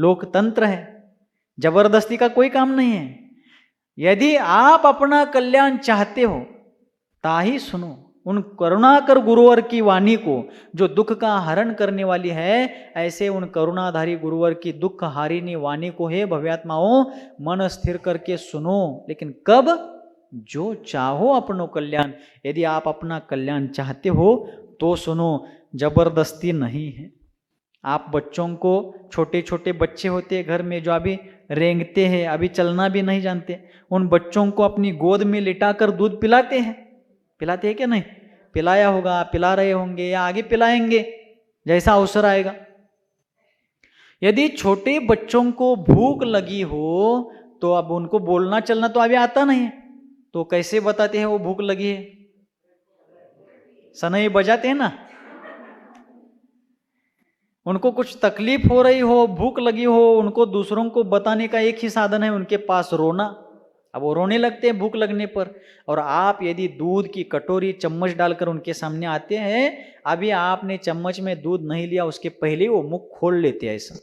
लोकतंत्र है, जबरदस्ती का कोई काम नहीं है। यदि आप अपना कल्याण चाहते हो ताही सुनो उन करुणाकर गुरुवर की वाणी को, जो दुख का हरण करने वाली है। ऐसे उन करुणाधारी गुरुवर की दुख हारिनी वाणी को हे भव्यात्माओं मन स्थिर करके सुनो। लेकिन कब? जो चाहो अपनो कल्याण। यदि आप अपना कल्याण चाहते हो तो सुनो, जबरदस्ती नहीं है। आप बच्चों को, छोटे छोटे बच्चे होते हैं घर में जो अभी रेंगते हैं, अभी चलना भी नहीं जानते, उन बच्चों को अपनी गोद में लिटाकर दूध पिलाते हैं क्या नहीं? पिलाया होगा, पिला रहे होंगे या आगे पिलाएंगे जैसा अवसर आएगा। यदि छोटे बच्चों को भूख लगी हो तो अब उनको बोलना चलना तो अभी आता नहीं है, तो कैसे बताते हैं वो भूख लगी है? सनई बजाते हैं ना। उनको कुछ तकलीफ हो रही हो, भूख लगी हो, उनको दूसरों को बताने का एक ही साधन है उनके पास, रोना। अब वो रोने लगते हैं भूख लगने पर। और आप यदि दूध की कटोरी चम्मच डालकर उनके सामने आते हैं, अभी आपने चम्मच में दूध नहीं लिया उसके पहले वो मुख खोल लेते हैं ऐसा,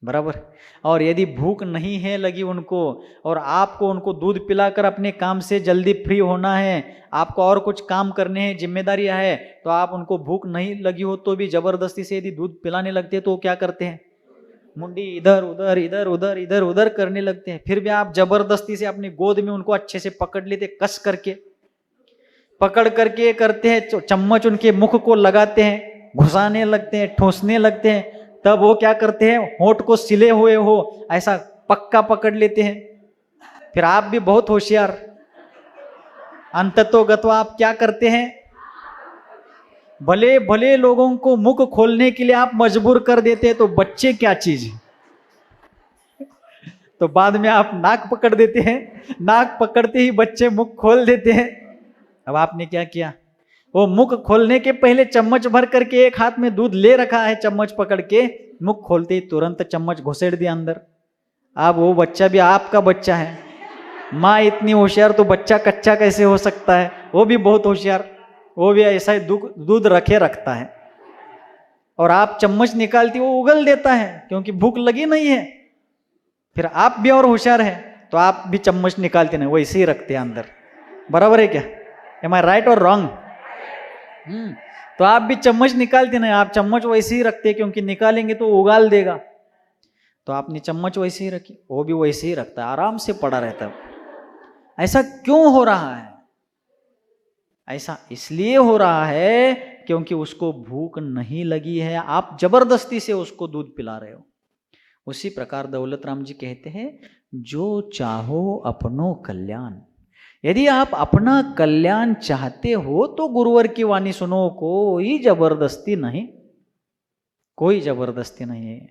बराबर। और यदि भूख नहीं है लगी उनको और आपको उनको दूध पिलाकर अपने काम से जल्दी फ्री होना है, आपको और कुछ काम करने हैं, जिम्मेदारियां है, तो आप उनको भूख नहीं लगी हो तो भी जबरदस्ती से यदि दूध पिलाने लगते हैं तो क्या करते हैं? मुंडी इधर उधर इधर उधर इधर उधर करने लगते हैं। फिर भी आप जबरदस्ती से अपनी गोद में उनको अच्छे से पकड़ लेते, कस करके पकड़ करके करते हैं, चम्मच उनके मुख को लगाते हैं, घुसाने लगते हैं, ठूसने लगते हैं। तब वो क्या करते हैं? होंठ को सिले हुए हो ऐसा पक्का पकड़ लेते हैं। फिर आप भी बहुत होशियार, अंततोगत्वा आप क्या करते हैं? भले भले लोगों को मुख खोलने के लिए आप मजबूर कर देते हैं, तो बच्चे क्या चीज है? तो बाद में आप नाक पकड़ देते हैं, नाक पकड़ते ही बच्चे मुख खोल देते हैं। अब आपने क्या किया? वो मुख खोलने के पहले चम्मच भर करके एक हाथ में दूध ले रखा है, चम्मच पकड़ के, मुख खोलते ही तुरंत चम्मच घुसेड़ दिया अंदर। अब वो बच्चा भी आपका बच्चा है। माँ इतनी होशियार तो बच्चा कच्चा कैसे हो सकता है? वो भी बहुत होशियार, वो भी ऐसा ही दूध रखे रखता है। और आप चम्मच निकालती वो उगल देता है क्योंकि भूख लगी नहीं है। फिर आप भी और होशियार है तो आप भी चम्मच निकालते नहीं, वैसे ही रखते हैं अंदर। बराबर है क्या? एम आई राइट और रॉन्ग? तो आप भी चम्मच निकालते नहीं, आप चम्मच वैसे ही रखते क्योंकि निकालेंगे तो उगाल देगा। तो आपने चम्मच वैसे ही रखी, वो भी वैसे ही रखता है, आराम से पड़ा रहता है। ऐसा क्यों हो रहा है? ऐसा इसलिए हो रहा है क्योंकि उसको भूख नहीं लगी है, आप जबरदस्ती से उसको दूध पिला रहे हो। उसी प्रकार दौलत राम जी कहते हैं, जो चाहो अपनो कल्याण। यदि आप अपना कल्याण चाहते हो तो गुरुवर की वाणी सुनो, कोई जबरदस्ती नहीं, कोई जबरदस्ती नहीं है।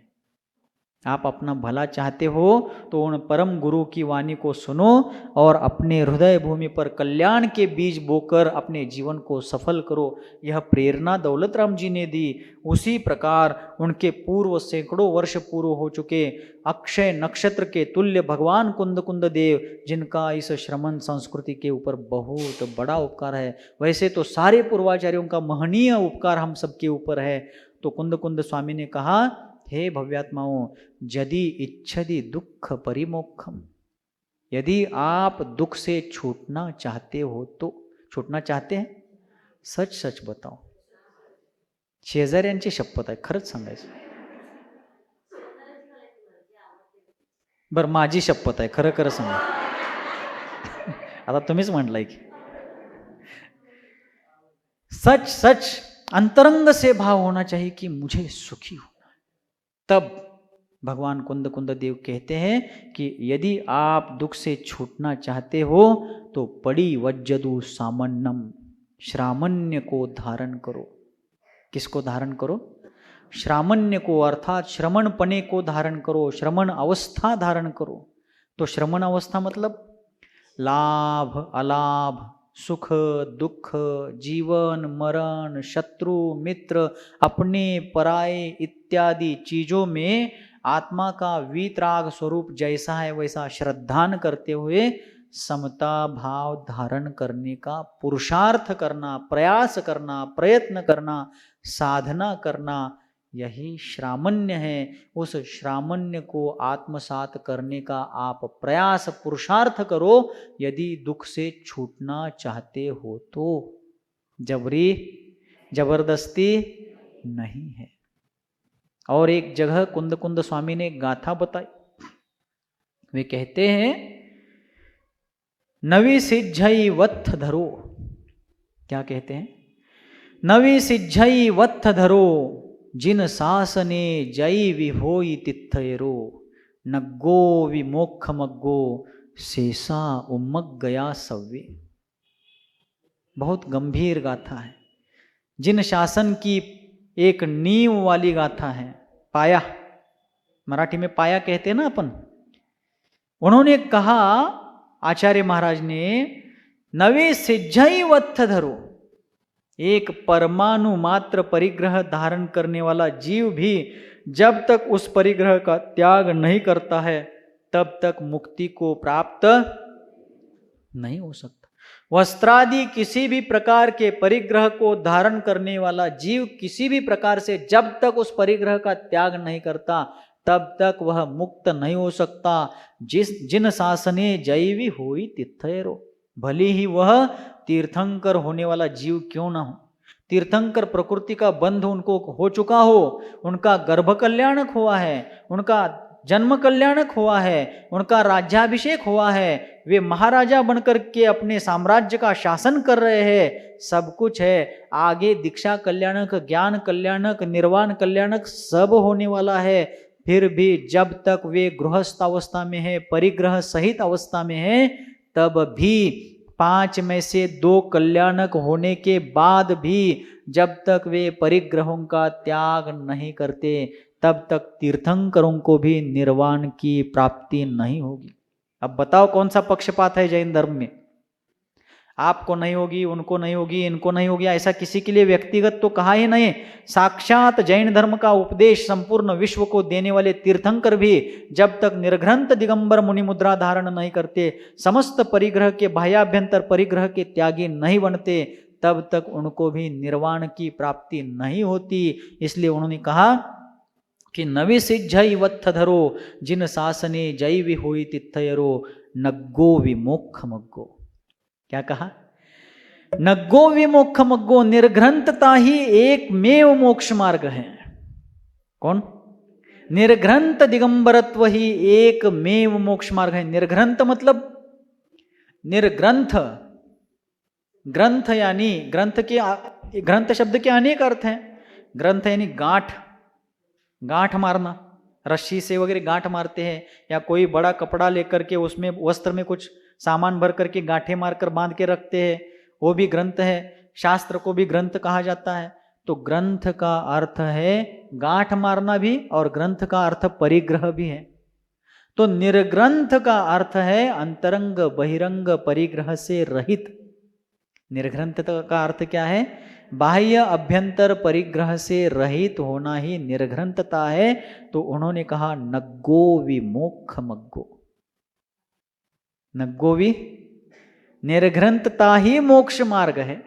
आप अपना भला चाहते हो तो उन परम गुरु की वाणी को सुनो और अपने हृदय भूमि पर कल्याण के बीज बोकर अपने जीवन को सफल करो। यह प्रेरणा दौलत राम जी ने दी। उसी प्रकार उनके पूर्व सैकड़ों वर्ष पूर्व हो चुके अक्षय नक्षत्र के तुल्य भगवान कुंद कुंद देव, जिनका इस श्रमण संस्कृति के ऊपर बहुत बड़ा उपकार है। वैसे तो सारे पूर्वाचार्यों का महनीय उपकार हम सबके ऊपर है। तो कुंद कुंद स्वामी ने कहा, हे भव्यात्माओं, यदि इच्छति दुख परिमोक्षम, यदि आप दुख से छूटना चाहते हो तो, छूटना चाहते हैं? सच सच बताओ, शेजाऱ्यांची शपथ आहे, खरंच सांगायचं? बर, माझी शपथ आहे, खरं खरं सांगा. आता तुम्हीच म्हटलंय की सच सच अंतरंग से भाव होना चाहिए कि मुझे सुखी होना। तब भगवान कुंद कुंद देव कहते हैं कि यदि आप दुख से छूटना चाहते हो तो पड़ी वज्जदु सामन्नम, श्रामण्य को धारण करो। किसको धारण करो? श्रामण्य को, अर्थात श्रमणपने को धारण करो, श्रमण अवस्था धारण करो। तो श्रमण अवस्था मतलब लाभ अलाभ, सुख दुख, जीवन मरण, शत्रु मित्र, अपने पराये इत्यादि चीजों में आत्मा का वीतराग स्वरूप जैसा है वैसा श्रद्धान करते हुए समता भाव धारण करने का पुरुषार्थ करना, प्रयास करना, प्रयत्न करना, साधना करना, यही श्रामण्य है। उस श्रामण्य को आत्मसात करने का आप प्रयास पुरुषार्थ करो, यदि दुख से छूटना चाहते हो तो। जबरी जबरदस्ती नहीं है। और एक जगह कुंद कुंद स्वामी ने गाथा बताई। वे कहते हैं, नवी सिज्झई वत्थ धरो। क्या कहते हैं? नवी सिज्झई वत्थ धरो, जिन सासने जई विभोई तिथयरो, नग्गो विमोक्ष मग्गो, शेषा उम्मग गया सव्वे। बहुत गंभीर गाथा है। जिन शासन की एक नींव वाली गाथा है, पाया, मराठी में पाया कहते हैं ना अपन। उन्होंने कहा, आचार्य महाराज ने, नवे सिज्झई वत्थ धरो। एक परमाणु मात्र परिग्रह धारण करने वाला जीव भी जब तक उस परिग्रह का त्याग नहीं करता है, तब तक मुक्ति को प्राप्त नहीं हो सकता। वस्त्रादि किसी भी प्रकार के परिग्रह को धारण करने वाला जीव किसी भी प्रकार से जब तक उस परिग्रह का त्याग नहीं करता, तब तक वह मुक्त नहीं हो सकता। जिन शासने जैवी होई तिथयरो, भले ही वह तीर्थंकर होने वाला जीव क्यों ना हो। तीर्थंकर प्रकृति का बंध उनको हो चुका हो, उनका गर्भ कल्याणक हुआ है, उनका जन्म कल्याणक हुआ है, उनका राज्याभिषेक हुआ है, वे महाराजा बनकर के अपने साम्राज्य का शासन कर रहे हैं, सब कुछ है। आगे दीक्षा कल्याणक, ज्ञान कल्याणक, निर्वाण कल्याणक सब होने वाला है। फिर भी जब तक वे गृहस्थ अवस्था में है, परिग्रह सहित अवस्था में है, तब भी 5 में से 2 कल्याणक होने के बाद भी जब तक वे परिग्रहों का त्याग नहीं करते, तब तक तीर्थंकरों को भी निर्वाण की प्राप्ति नहीं होगी। अब बताओ कौन सा पक्षपात है जैन धर्म में? आपको नहीं होगी, उनको नहीं होगी, इनको नहीं होगी, ऐसा किसी के लिए व्यक्तिगत तो कहा ही नहीं। साक्षात जैन धर्म का उपदेश संपूर्ण विश्व को देने वाले तीर्थंकर भी जब तक निर्घ्रंथ दिगंबर मुनि मुद्रा धारण नहीं करते, समस्त परिग्रह के बाह्याभ्यंतर परिग्रह के त्यागी नहीं बनते, तब तक उनको भी निर्वाण की प्राप्ति नहीं होती। इसलिए उन्होंने कहा कि नवी सिज्झई वत्थ धरो, जिन शासने जय विहोई तिथयरो, नग्गो विमोक्ष मग्गो। क्या कहा? नग्गो विमोक्ष मग्गो, निर्घ्रंथता ही एक मेव मोक्ष मार्ग है। कौन? निर्घ्रंथ दिगंबरत्व ही एक मेव मोक्ष मार्ग है। निर्घ्रंथ मतलब निर्ग्रंथ, ग्रंथ यानी ग्रंथ के, ग्रंथ शब्द के अनेक अर्थ हैं। ग्रंथ यानी गांठ, गांठ मारना, रस्सी से वगैरह गांठ मारते हैं, या कोई बड़ा कपड़ा लेकर के उसमें वस्त्र में कुछ सामान भर करके गांठें मारकर बांध के रखते हैं, वो भी ग्रंथ है। शास्त्र को भी ग्रंथ कहा जाता है। तो ग्रंथ का अर्थ है गांठ मारना भी, और ग्रंथ का अर्थ परिग्रह भी है। तो निर्ग्रंथ का अर्थ है अंतरंग बहिरंग परिग्रह से रहित। निर्ग्रंथ का अर्थ क्या है? बाह्य अभ्यंतर परिग्रह से रहित होना ही निर्घ्रंथता है। तो उन्होंने कहा नग्गो विमोक्ष मग्गो। नग्गोवी निर्घ्रंथता ही मोक्ष मार्ग है।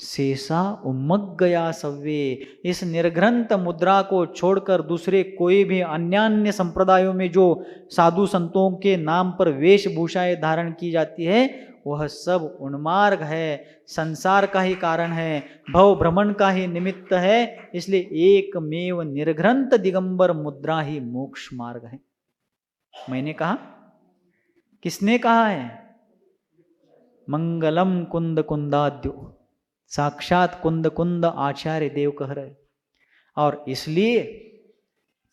शेषा उम्मग्गया सव्वे। इस निर्घ्रंथ मुद्रा को छोड़कर दूसरे कोई भी अन्यान्य संप्रदायों में जो साधु संतों के नाम पर वेशभूषाएं धारण की जाती है, वह सब उन्मार्ग है, संसार का ही कारण है, भव भ्रमण का ही निमित्त है। इसलिए एकमेव निर्घ्रंथ दिगंबर मुद्रा ही मोक्ष मार्ग है। मैंने कहा, किसने कहा है? मंगलम कुंद कुंदाद्यो, साक्षात कुंद कुंद आचार्य देव कह रहे। और इसलिए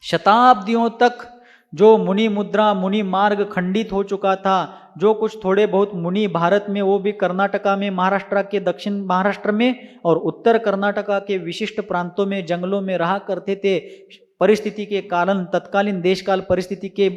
शताब्दियों तक जो मुनि मुद्रा, मुनि मार्ग खंडित हो चुका था, जो कुछ थोड़े बहुत मुनि भारत में, वो भी कर्नाटका में, महाराष्ट्र के दक्षिण महाराष्ट्र में और उत्तर कर्नाटका के विशिष्ट प्रांतों में, जंगलों में रहा करते थे। परिस्थिति के कारण, तत्कालीन देशकाल परिस्थिति के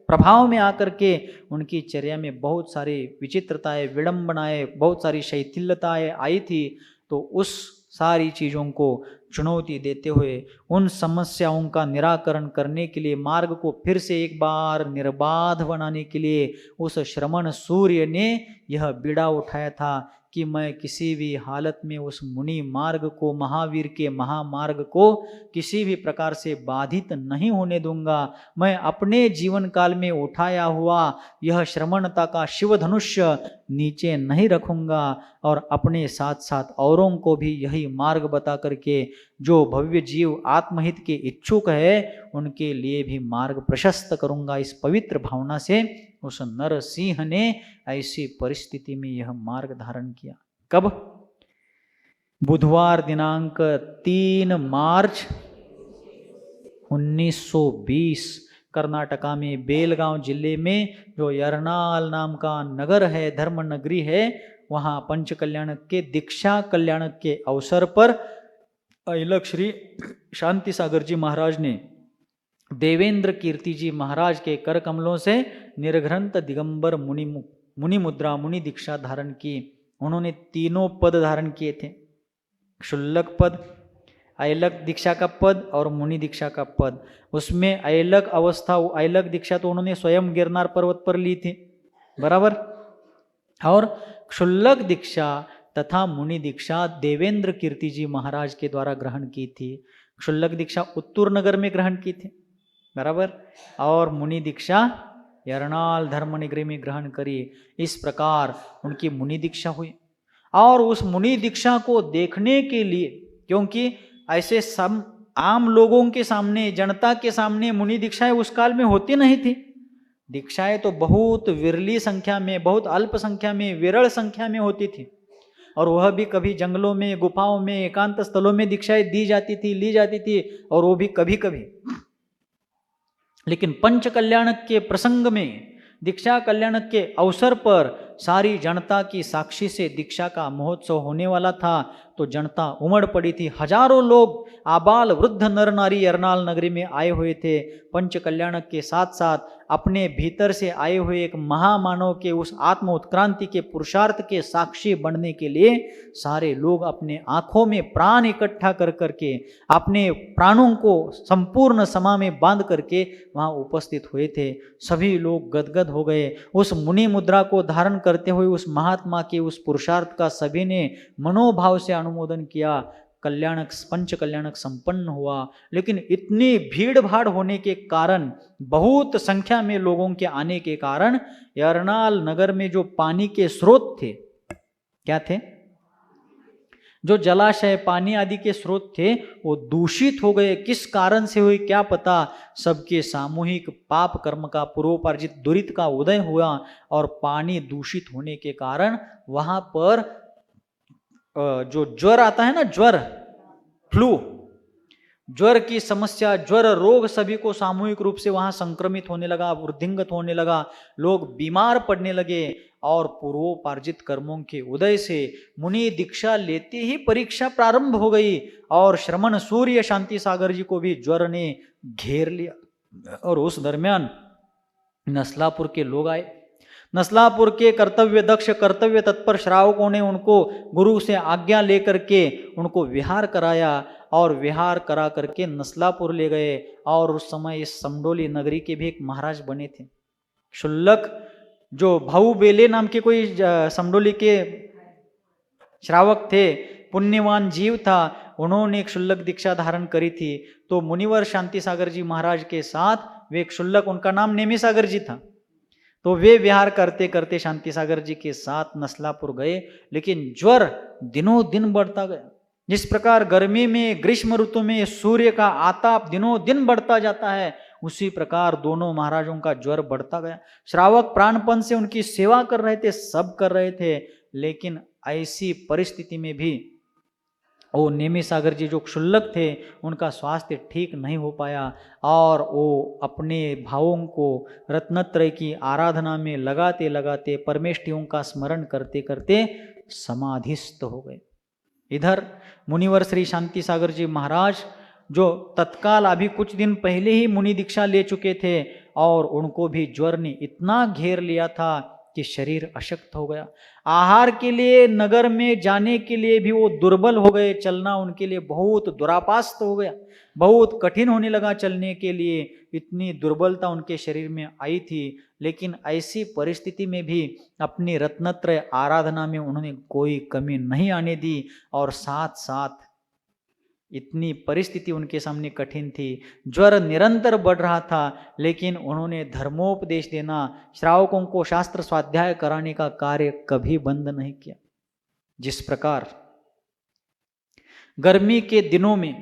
प्रभाव में आकर के उनकी चर्या में बहुत सारी विचित्रताएं, विडंबनाएं, बहुत सारी शैथिल्यताएं आई थी। तो उस सारी चीज़ों को चुनौती देते हुए, उन समस्याओं का निराकरण करने के लिए, मार्ग को फिर से एक बार निर्बाध बनाने के लिए उस श्रमण सूर्य ने यह बीड़ा उठाया था कि मैं किसी भी हालत में उस मुनि मार्ग को, महावीर के महामार्ग को किसी भी प्रकार से बाधित नहीं होने दूंगा। मैं अपने जीवन काल में उठाया हुआ यह श्रमणता का शिव धनुष्य नीचे नहीं रखूंगा और अपने साथ साथ औरों को भी यही मार्ग बता करके जो भव्य जीव आत्महित के इच्छुक है उनके लिए भी मार्ग प्रशस्त करूंगा। इस पवित्र भावना से उस नरसिंह ने ऐसी परिस्थिति में यह मार्ग धारण किया। कब? बुधवार दिनांक 3 मार्च 1920 कर्नाटका में बेलगांव जिले में जो यरनाल नाम का नगर है, धर्म नगरी है, वहां पंच कल्याणक के दीक्षा कल्याणक के अवसर पर अहिलक श्री शांति सागर जी महाराज ने देवेंद्र कीर्ति जी महाराज के कर कमलों से निर्घ्रंथ दिगंबर मुनि मुद्रा मुनि दीक्षा धारण की। उन्होंने तीनों पद धारण किए थे, क्षुल्लक पद, अयलक दीक्षा का पद और मुनि दीक्षा का पद। उसमें अयलक अवस्था, अयलक दीक्षा तो उन्होंने स्वयं गिरनार पर्वत पर ली थी, बराबर, और क्षुल्लक दीक्षा तथा मुनि दीक्षा देवेंद्र कीर्ति जी महाराज के द्वारा ग्रहण की थी। क्षुल्लक दीक्षा उत्तूर नगर में ग्रहण की थी, बराबर, और मुनि दीक्षा यरनाल धर्मनगरी में ग्रहण करी। इस प्रकार उनकी मुनि दीक्षा हुई। और उस मुनि दीक्षा को देखने के लिए, क्योंकि ऐसे सब आम लोगों के सामने, जनता के सामने मुनि दीक्षाएं उस काल में होती नहीं थी। दीक्षाएं तो बहुत विरली संख्या में, बहुत अल्प संख्या में, विरल संख्या में होती थी, और वह भी कभी जंगलों में, गुफाओं में, एकांत स्थलों में दीक्षाएं दी जाती थी, ली जाती थी, और वो भी कभी कभी। लेकिन पंच कल्याणक के प्रसंग में, दीक्षा कल्याणक के अवसर पर सारी जनता की साक्षी से दीक्षा का महोत्सव होने वाला था, तो जनता उमड़ पड़ी थी। हजारों लोग आबाल वृद्ध नर नारी यरनाल नगरी में आए हुए थे। पंच कल्याणक के साथ साथ अपने भीतर से आए हुए एक महामानव के उस आत्म उत्क्रांति के पुरुषार्थ के साक्षी बनने के लिए सारे लोग अपने आंखों में प्राण इकट्ठा कर करके, अपने प्राणों को संपूर्ण समा में बांध करके वहां उपस्थित हुए थे। सभी लोग गदगद हो गए। उस मुनि मुद्रा को धारण करते हुए उस महात्मा के उस पुरुषार्थ का सभी ने मनोभाव से अनुमोदन किया। कल्याणक, पंच कल्याणक संपन्न हुआ। लेकिन इतनी भीड़ भाड़ होने के कारण, बहुत संख्या में लोगों के आने के कारण यरनाल नगर में जो पानी के स्रोत थे, क्या थे, जो जलाशय, पानी आदि के स्रोत थे, वो दूषित हो गए। किस कारण से हुए क्या पता। सबके सामूहिक पाप कर्म का, पूर्वोपार्जित दुरित का उदय हुआ, और पानी दूषित होने के कारण वहां पर जो ज्वर आता है ना, ज्वर, फ्लू, ज्वर की समस्या, ज्वर रोग सभी को सामूहिक रूप से वहां संक्रमित होने लगा, वृद्धिंगत होने लगा, लोग बीमार पड़ने लगे। और पूर्वोपार्जित कर्मों के उदय से मुनि दीक्षा लेते ही परीक्षा प्रारंभ हो गई, और श्रमण सूर्य शांति सागर जी को भी ज्वर ने घेर लिया। और उस दरमियान नस्लापुर के लोग आए। नस्लापुर के कर्तव्य दक्ष, कर्तव्य तत्पर श्रावकों ने उनको गुरु से आज्ञा लेकर के उनको विहार कराया, और विहार करा करके नस्लापुर ले गए। और उस समय इस समडोली नगरी के भी एक महाराज बने थे, क्षुल्लक, जो भाऊ बेले नाम के कोई समडोली के श्रावक थे, पुण्यवान जीव था। उन्होंने क्षुल्लक दीक्षा धारण करी थी। तो मुनिवर शांति सागर जी महाराज के साथ वे क्षुल्लक, उनका नाम नेमी सागर जी था, तो वे विहार करते करते शांति सागर जी के साथ नस्लापुर गए। लेकिन ज्वर दिनों दिन बढ़ता गया। जिस प्रकार गर्मी में, ग्रीष्म ऋतु में सूर्य का आताप दिनों दिन बढ़ता जाता है, उसी प्रकार दोनों महाराजों का ज्वर बढ़ता गया। श्रावक प्राणपन से उनकी सेवा कर रहे थे, सब कर रहे थे, लेकिन ऐसी परिस्थिति में भी वो नेमी सागर जी जो क्षुल्लक थे, उनका स्वास्थ्य ठीक नहीं हो पाया, और वो अपने भावों को रत्नत्रय की आराधना में लगाते लगाते, परमेष्टियों का स्मरण करते करते समाधिस्थ हो गए। इधर मुनिवर श्री शांति सागर जी महाराज, जो तत्काल अभी कुछ दिन पहले ही मुनि दीक्षा ले चुके थे, और उनको भी ज्वर ने इतना घेर लिया था कि शरीर अशक्त हो गया। आहार के लिए नगर में जाने के लिए भी वो दुर्बल हो गए, चलना उनके लिए बहुत दुरापास्त हो गया, बहुत कठिन होने लगा चलने के लिए, इतनी दुर्बलता उनके शरीर में आई थी। लेकिन ऐसी परिस्थिति में भी अपनी रत्नत्रय आराधना में उन्होंने कोई कमी नहीं आने दी, और साथ साथ इतनी परिस्थिति उनके सामने कठिन थी, ज्वर निरंतर बढ़ रहा था, लेकिन उन्होंने धर्मोपदेश देना, श्रावकों को शास्त्र स्वाध्याय कराने का कार्य कभी बंद नहीं किया। जिस प्रकार गर्मी के दिनों में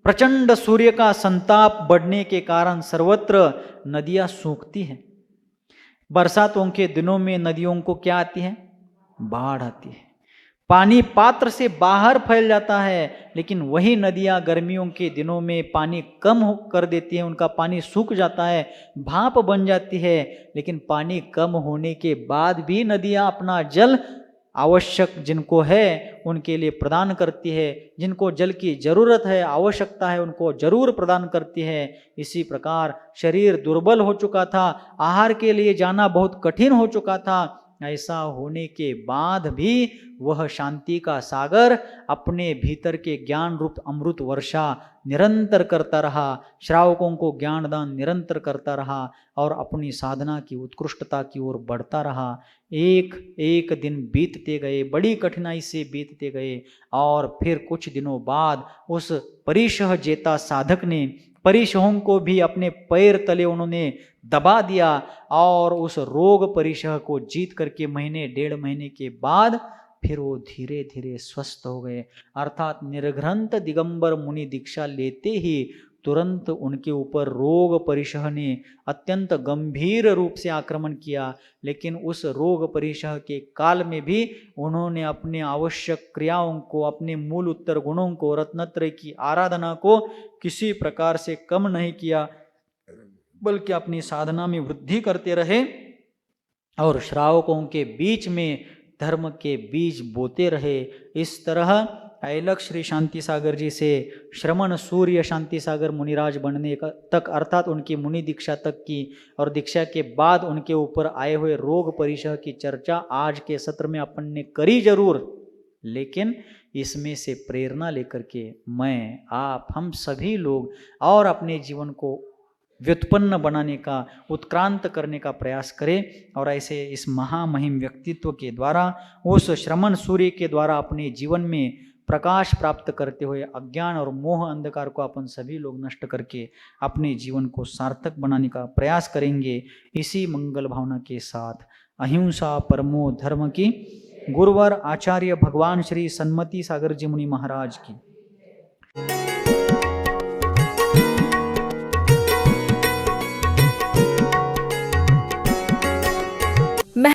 प्रचंड सूर्य का संताप बढ़ने के कारण सर्वत्र नदियां सूखती हैं, बरसातों के दिनों में नदियों को क्या आती है? बाढ़ आती है, पानी पात्र से बाहर फैल जाता है। लेकिन वही नदियां गर्मियों के दिनों में पानी कम कर देती हैं, उनका पानी सूख जाता है, भाप बन जाती है। लेकिन पानी कम होने के बाद भी नदियां अपना जल आवश्यक जिनको है उनके लिए प्रदान करती है, जिनको जल की जरूरत है, आवश्यकता है, उनको जरूर प्रदान करती है। इसी प्रकार शरीर दुर्बल हो चुका था, आहार के लिए जाना बहुत कठिन हो चुका था, ऐसा होने के बाद भी वह शांति का सागर अपने भीतर के ज्ञान रूप अमृत वर्षा निरंतर करता रहा, श्रावकों को ज्ञान दान निरंतर करता रहा और अपनी साधना की उत्कृष्टता की ओर बढ़ता रहा। एक एक दिन बीतते गए, बड़ी कठिनाई से बीतते गए, और फिर कुछ दिनों बाद उस परिशह जेता साधक ने परिशहों को भी अपने पैर तले उन्होंने दबा दिया, और उस रोग परिशह को जीत करके महीने 1.5 महीने के बाद फिर वो धीरे धीरे स्वस्थ हो गए। अर्थात निर्घ्रंथ दिगंबर मुनि दीक्षा लेते ही तुरंत उनके ऊपर रोग परिशह ने अत्यंत गंभीर रूप से आक्रमण किया। लेकिन उस रोग परिशह के काल में भी उन्होंने अपने आवश्यक क्रियाओं को, अपने मूल उत्तर गुणों को, रत्नत्रय की आराधना को किसी प्रकार से कम नहीं किया, बल्कि अपनी साधना में वृद्धि करते रहे और श्रावकों के बीच में धर्म के बीज बोते रहे। इस तरह ऐलक श्री शांति सागर जी से श्रमण सूर्य शांति सागर मुनिराज बनने तक, अर्थात उनकी मुनि दीक्षा तक की, और दीक्षा के बाद उनके ऊपर आए हुए रोग परिशह की चर्चा आज के सत्र में अपन ने करी जरूर, लेकिन इसमें से प्रेरणा लेकर के मैं, आप, हम सभी लोग और अपने जीवन को व्युत्पन्न बनाने का, उत्क्रांत करने का प्रयास करें, और ऐसे इस महामहिम व्यक्तित्व के द्वारा, उस श्रमण सूर्य के द्वारा अपने जीवन में प्रकाश प्राप्त करते हुए अज्ञान और मोह अंधकार को अपन सभी लोग नष्ट करके अपने जीवन को सार्थक बनाने का प्रयास करेंगे। इसी मंगल भावना के साथ अहिंसा परमो धर्म की गुरुवर आचार्य भगवान श्री सन्मति सागर जी मुनि महाराज की।